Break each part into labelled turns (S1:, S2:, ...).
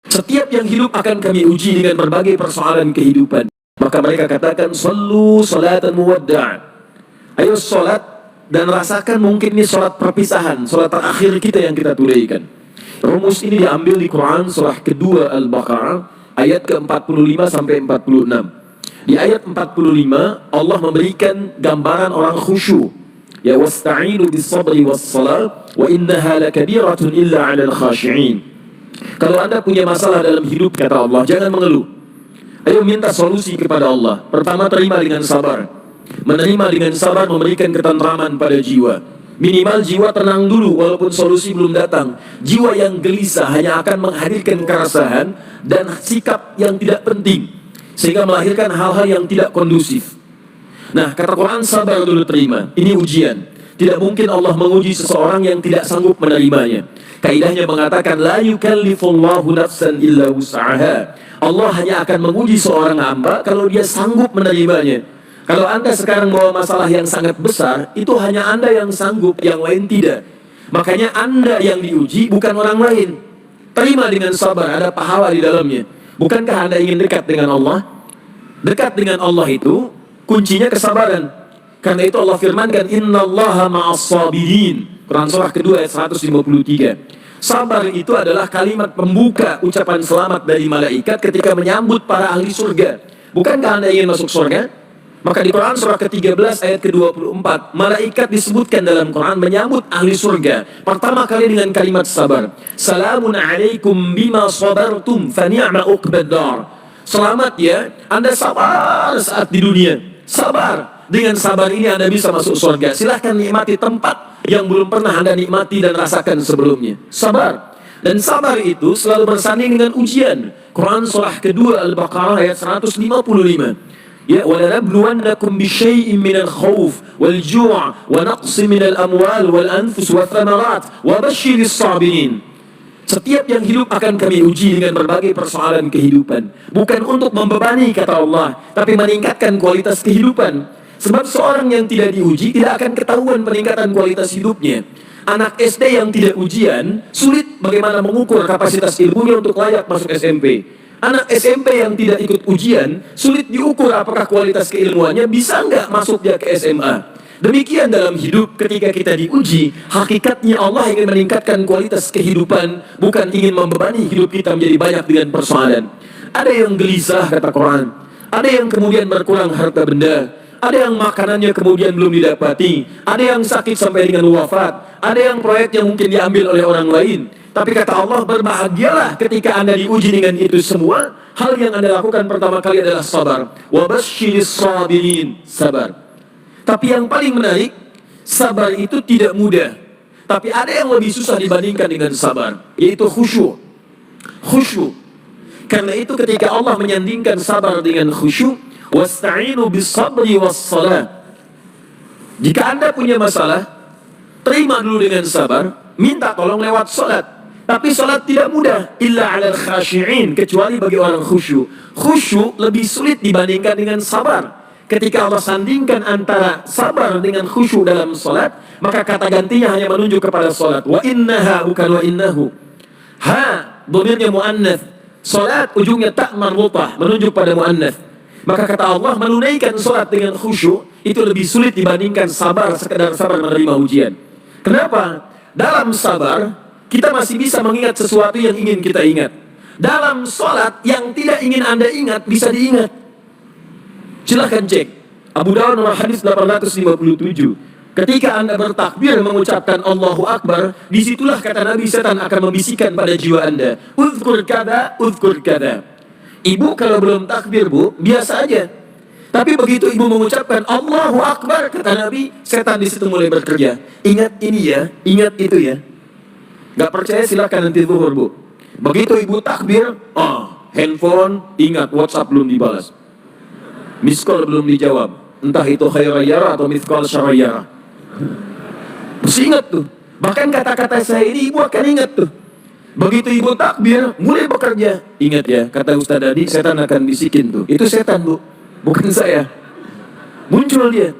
S1: Setiap yang hidup akan kami uji dengan berbagai persoalan kehidupan. Maka mereka katakan, sallu salatan muwadda'. Ayo salat dan rasakan mungkin ini salat perpisahan, salat terakhir kita yang kita tunaikan. Rumus ini diambil di Quran surah kedua Al-Baqarah ayat ke-45 sampai 46. Di ayat 45 Allah memberikan gambaran orang khusyuk. Ya wasta'inu bis-sabri was-salat wa innaha lakabiratun illa 'alal khashi'in. Kalau Anda punya masalah dalam hidup, kata Allah, jangan mengeluh. Ayo minta solusi kepada Allah. Pertama, terima dengan sabar. Menerima dengan sabar memberikan ketentraman pada jiwa. Minimal jiwa tenang dulu walaupun solusi belum datang. Jiwa yang gelisah hanya akan menghadirkan keresahan dan sikap yang tidak penting, sehingga melahirkan hal-hal yang tidak kondusif. Nah, kata Quran, sabar dulu, terima. Ini ujian. Tidak mungkin Allah menguji seseorang yang tidak sanggup menerimanya. Kaidahnya mengatakan, la yukallifullahu nafsan illa wus'aha. Allah hanya akan menguji seorang hamba kalau dia sanggup menerimanya. Kalau Anda sekarang bawa masalah yang sangat besar, itu hanya Anda yang sanggup, yang lain tidak. Makanya Anda yang diuji, bukan orang lain. Terima dengan sabar, ada pahala di dalamnya. Bukankah Anda ingin dekat dengan Allah? Dekat dengan Allah itu kuncinya kesabaran. Karena itu Allah firmankan, innallaha ma'as sabirin. Quran surah kedua ayat 153. Sabar itu adalah kalimat pembuka ucapan selamat dari malaikat ketika menyambut para ahli surga. Bukankah Anda ingin masuk surga? Maka di Quran surah ke-13 ayat ke-24, malaikat disebutkan dalam Quran menyambut ahli surga pertama kali dengan kalimat sabar. Salamun alaikum bima sabartum fa ni'ma uqbad-dar. Selamat ya, Anda sabar saat di dunia. Sabar. Dengan sabar ini Anda bisa masuk surga. Silahkan nikmati tempat yang belum pernah Anda nikmati dan rasakan sebelumnya. Sabar. Dan sabar itu selalu bersanding dengan ujian. Quran surah kedua Al-Baqarah ayat 155. Ya, walanabluwannakum bisyai'in minal khauf wal ju' wa naqsin minal amwal wal anfus wa thamarat wa basyiris sabirin. Setiap yang hidup akan kami uji dengan berbagai persoalan kehidupan. Bukan untuk membebani, kata Allah, tapi meningkatkan kualitas kehidupan. Sebab seorang yang tidak diuji tidak akan ketahuan peningkatan kualitas hidupnya. Anak SD yang tidak ujian, sulit bagaimana mengukur kapasitas ilmunya untuk layak masuk SMP. Anak SMP yang tidak ikut ujian, sulit diukur apakah kualitas keilmuannya bisa nggak masuk dia ke SMA. Demikian dalam hidup, ketika kita diuji, hakikatnya Allah ingin meningkatkan kualitas kehidupan, bukan ingin membebani hidup kita menjadi banyak dengan persoalan. Ada yang gelisah, kata Quran. Ada yang kemudian berkurang harta benda. Ada yang makanannya kemudian belum didapati. Ada yang sakit sampai dengan wafat. Ada yang proyeknya mungkin diambil oleh orang lain. Tapi kata Allah, berbahagialah ketika Anda diuji dengan itu semua. Hal yang Anda lakukan pertama kali adalah sabar. Wa basyiris sabirin, sabar. Tapi yang paling menarik, sabar itu tidak mudah. Tapi ada yang lebih susah dibandingkan dengan sabar, yaitu khusyuk. Khusyuk. Karena itu ketika Allah menyandingkan sabar dengan khusyuk, wasta'inu bis-sabri was-salat. Jika Anda punya masalah, terima dulu dengan sabar, minta tolong lewat salat. Tapi salat tidak mudah, illa 'alal khashi'in, kecuali bagi orang khusyuk. Khusyuk lebih sulit dibandingkan dengan sabar. Ketika Allah sandingkan antara sabar dengan khusyuk dalam salat, maka kata gantinya hanya menunjuk kepada salat. Wa innaha, bukan wa innahu. Ha, dhamirnya muannats. Salat ujungnya ta marbutah, menunjuk pada muannats. Maka kata Allah, menunaikan salat dengan khusyuk itu lebih sulit dibandingkan sabar, sekedar sabar menerima ujian. Kenapa? Dalam sabar kita masih bisa mengingat sesuatu yang ingin kita ingat. Dalam salat yang tidak ingin Anda ingat bisa diingat. Silahkan cek Abu Dawud nomor hadis 857. Ketika Anda bertakbir mengucapkan Allahu Akbar, disitulah kata Nabi, setan akan membisikkan pada jiwa Anda, uzkur kada, uzkur kada. Ibu kalau belum takbir, Bu, biasa aja. Tapi begitu ibu mengucapkan Allahu Akbar, kata Nabi, setan di situ mulai bekerja. Ingat ini ya, ingat itu ya. Gak percaya silahkan nanti zuhur, Bu. Begitu ibu takbir, handphone, ingat WhatsApp belum dibalas, miss call belum dijawab, entah itu khairayara atau miss call syarayara. Mesti ingat tuh. Bahkan kata-kata saya ini ibu akan ingat tuh. Begitu ibu takbir, mulai bekerja. Ingat ya, kata Ustaz tadi, setan akan bisikin tuh. Itu setan, Bu, bukan saya. Muncul dia.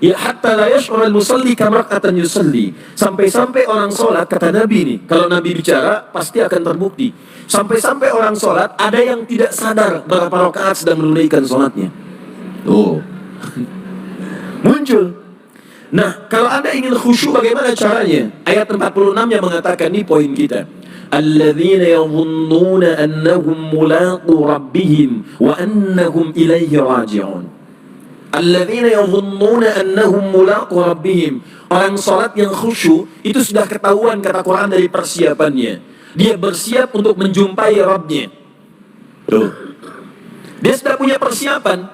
S1: Ya hatta la yash'ur al-musalli kam rak'atan yusalli. Sampai-sampai orang sholat, kata Nabi ini, kalau Nabi bicara pasti akan terbukti. Sampai-sampai orang sholat ada yang tidak sadar berapa rakaat sedang menunaikan sholatnya. Oh. Muncul. Nah, kalau Anda ingin khusyuk bagaimana caranya? Ayat 46 yang mengatakan, ini poin kita. Alladzina yadhunnuna annahum mulaqu rabbihim wa annahum ilaihi raji'un. Alladzina yadhunnuna annahum mulaqu rabbihim. Orang salat yang khusyuk itu sudah ketahuan, kata Quran, dari persiapannya. Dia bersiap untuk menjumpai Rabbnya. Tuh. Dia sudah punya persiapan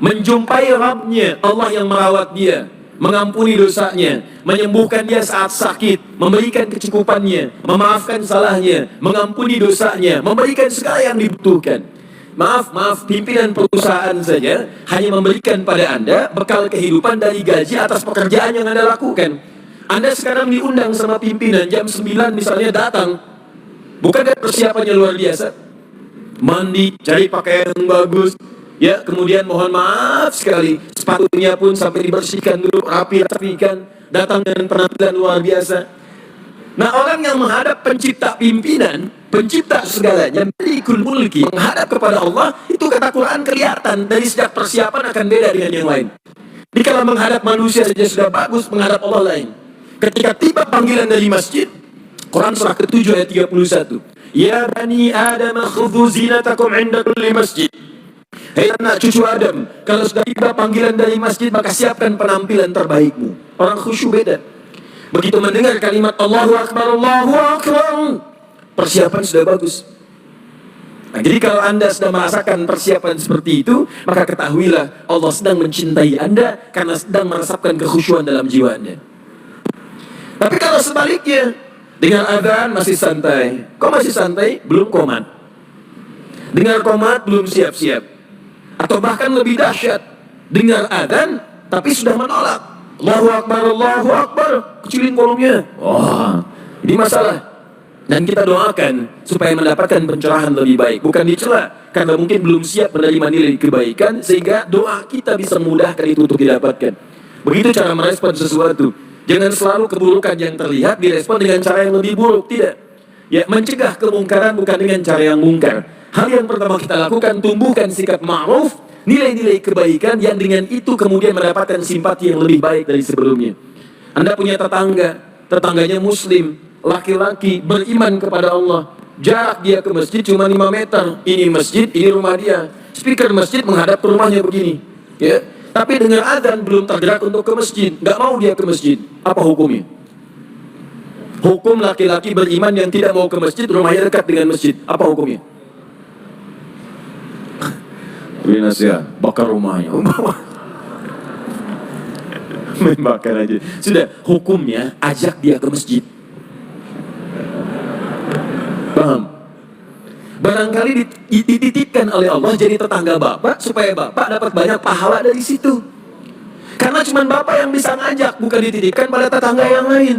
S1: menjumpai Rabbnya, Allah yang merawat dia, mengampuni dosanya, menyembuhkan dia saat sakit, memberikan kecukupannya, memaafkan salahnya, mengampuni dosanya, memberikan segala yang dibutuhkan. Maaf, pimpinan perusahaan saja hanya memberikan pada Anda bekal kehidupan dari gaji atas pekerjaan yang Anda lakukan. Anda sekarang diundang sama pimpinan jam 9 misalnya datang. Bukan persiapannya luar biasa? Mandi, cari pakaian yang bagus, ya, kemudian mohon maaf sekali, sepatunya pun sampai dibersihkan dulu, rapikan, datang dengan penampilan luar biasa. Nah, orang yang menghadap pencipta pimpinan, pencipta segalanya, Malikul Mulki, menghadap kepada Allah, itu kata Quran kelihatan dari sejak persiapan akan beda dengan yang lain. Jadi kalau menghadap manusia saja sudah bagus, menghadap Allah lain. Ketika tiba panggilan dari masjid, Quran surah ke-7 ayat 31. Ya bani Adam khudhu zinatakum inda kulli masjid. Hei anak cucu Adam, kalau sudah tiba panggilan dari masjid, maka siapkan penampilan terbaikmu. Orang khusyuk beda. Begitu mendengar kalimat Allahu Akbar, persiapan sudah bagus. Nah, jadi kalau Anda sudah merasakan persiapan seperti itu, maka ketahuilah Allah sedang mencintai Anda karena sedang meresapkan kekhusyuan dalam jiwa Anda. Tapi kalau sebaliknya, dengar adzan masih santai. Kok masih santai? Belum qomat. Dengar qomat belum siap-siap. Atau bahkan lebih dahsyat, dengar adzan tapi sudah menolak. Allahu Akbar, kecilin volumenya. Wah, ini masalah. Dan kita doakan supaya mendapatkan pencerahan lebih baik, bukan dicela, karena mungkin belum siap menerima nilai kebaikan, sehingga doa kita bisa memudahkan itu untuk didapatkan. Begitu cara merespon sesuatu. Jangan selalu keburukan yang terlihat direspon dengan cara yang lebih buruk, tidak. Ya, mencegah kemungkaran bukan dengan cara yang mungkar. Hal yang pertama kita lakukan, tumbuhkan sikap ma'ruf, nilai-nilai kebaikan yang dengan itu kemudian mendapatkan simpati yang lebih baik dari sebelumnya. Anda punya tetangga, tetangganya muslim, laki-laki, beriman kepada Allah. Jarak dia ke masjid cuma 5 meter. Ini masjid, ini rumah dia. Speaker masjid menghadap ke rumahnya begini. Ya. Tapi dengar adzan belum tergerak untuk ke masjid. Nggak mau dia ke masjid. Apa hukumnya? Hukum laki-laki beriman yang tidak mau ke masjid, rumahnya dekat dengan masjid. Apa hukumnya? Beri nasihat, bakar rumahnya. Main bakar aja. Sudah, hukumnya ajak dia ke masjid. Paham? Barangkali dititipkan oleh Allah jadi tetangga bapak, supaya bapak dapat banyak pahala dari situ. Karena cuma bapak yang bisa ngajak, bukan dititipkan pada tetangga yang lain.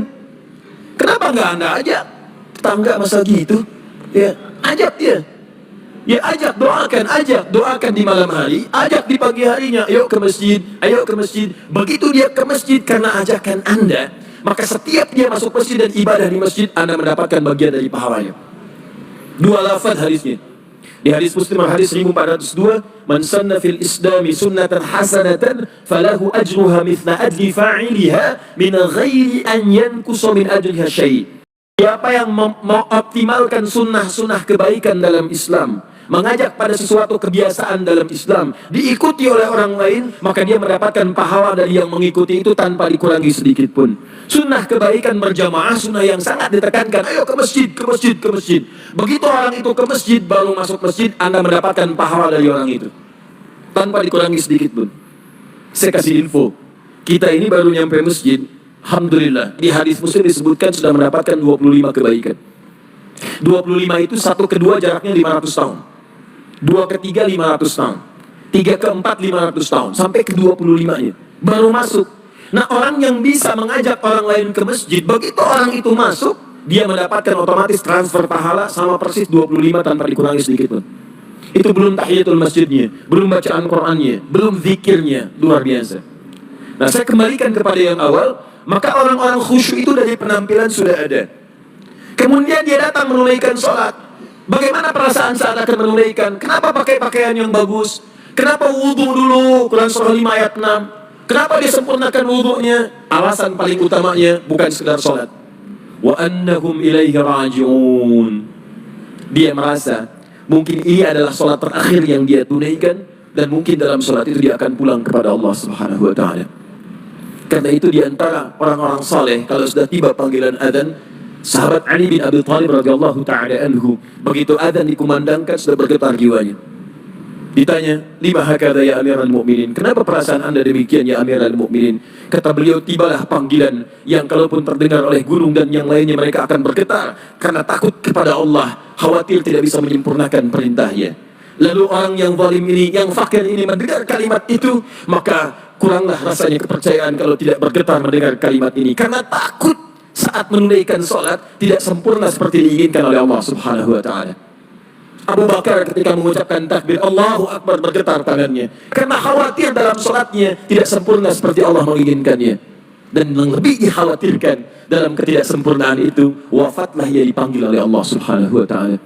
S1: Kenapa nggak Anda ajak? Tetangga masa gitu? Ya, ajak dia. Ya ajak, doakan di malam hari, ajak di pagi harinya, ayo ke masjid. Begitu dia ke masjid karena ajakan Anda, maka setiap dia masuk masjid dan ibadah di masjid, Anda mendapatkan bagian dari pahalanya. 2 lafaz hadisnya. Di hadis Muslim hadis 1402, man sanna fil islami sunnatan hasanatan falahu ajruha mithla ajri fa'iliha min ghairi an yankusa min ajriha syai'. Siapa yang mengoptimalkan sunnah-sunnah kebaikan dalam Islam, mengajak pada sesuatu kebiasaan dalam Islam, diikuti oleh orang lain, maka dia mendapatkan pahala dari yang mengikuti itu tanpa dikurangi sedikit pun. Sunnah kebaikan berjamaah, sunnah yang sangat ditekankan. Ayo ke masjid. Begitu orang itu ke masjid, baru masuk masjid, Anda mendapatkan pahala dari orang itu tanpa dikurangi sedikit pun. Saya kasih info, kita ini baru nyampe masjid, alhamdulillah, di hadis Muslim disebutkan sudah mendapatkan 25 kebaikan. 25 itu 1 ke 2 jaraknya 500 tahun. 2 ke 3 500 tahun. 3 ke 4 500 tahun. Sampai ke 25-nya. Baru masuk. Nah, orang yang bisa mengajak orang lain ke masjid, begitu orang itu masuk, dia mendapatkan otomatis transfer pahala sama persis 25 tanpa dikurangi sedikit pun. Itu belum tahiyatul masjidnya, belum bacaan Qur'annya, belum zikirnya, luar biasa. Nah, saya kembalikan kepada yang awal, maka orang-orang khusyuk itu dari penampilan sudah ada. Kemudian dia datang menunaikan sholat. Bagaimana perasaan saat akan menunaikan? Kenapa pakai pakaian yang bagus? Kenapa wudhu dulu? Quran surah 5 ayat 6. Kenapa dia sempurnakan wudhunya? Alasan paling utamanya bukan sekedar sholat. Wa annahum ilaihi raji'un. Dia merasa mungkin ini adalah sholat terakhir yang dia tunaikan, dan mungkin dalam sholat itu dia akan pulang kepada Allah Subhanahu wa ta'ala. Karena itu diantara orang-orang saleh, kalau sudah tiba panggilan adzan, sahabat Ali bin Abi Thalib radhiyallahu ta'ala anhu, begitu adzan dikumandangkan sudah bergetar jiwanya. Ditanya, lima hakadha ya amiral mu'minin, kenapa perasaan anda demikian ya amiral mu'minin? Kata beliau, tibalah panggilan yang kalaupun terdengar oleh gunung dan yang lainnya mereka akan bergetar, karena takut kepada Allah, khawatir tidak bisa menyempurnakan perintahnya. Lalu orang yang zalim ini, yang fakir ini mendengar kalimat itu, maka kuranglah rasanya kepercayaan kalau tidak bergetar mendengar kalimat ini, karena takut saat menunaikan sholat tidak sempurna seperti diinginkan oleh Allah Subhanahu wa ta'ala. Abu Bakar ketika mengucapkan takbir Allahu Akbar bergetar tangannya, karena khawatir dalam sholatnya tidak sempurna seperti Allah menginginkannya. Dan yang lebih dikhawatirkan dalam ketidaksempurnaan itu, wafatlah ia dipanggil oleh Allah Subhanahu wa ta'ala.